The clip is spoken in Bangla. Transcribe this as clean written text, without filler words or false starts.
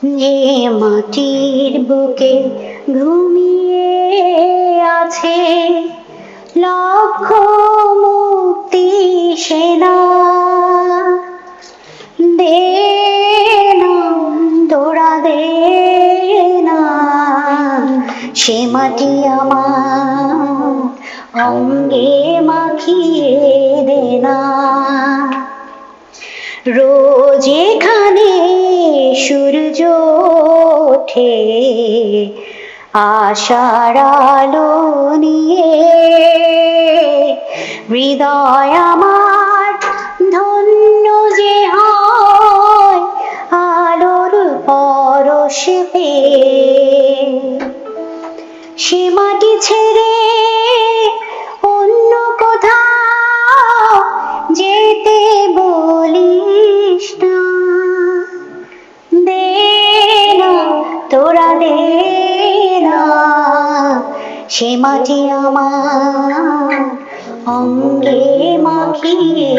যে মাটির বুকে ঘুমিয়ে আছে লক্ষ মুক্তি সেনা, দে না তোরা দে না, সে মাটি আমার অঙ্গে মাখিয়ে দে না। রোজ এখানে সূর্য ওঠে আশার আলো নিয়ে, হৃদয় আমার ধন্য যে হয় আলোর পরশ পেয়ে। সে মাটি ছেড়ে অন্য কোথাও যেতে বলিস না, দে না তোরা দে না, সে মাটি আমার অঙ্গে মাখিয়ে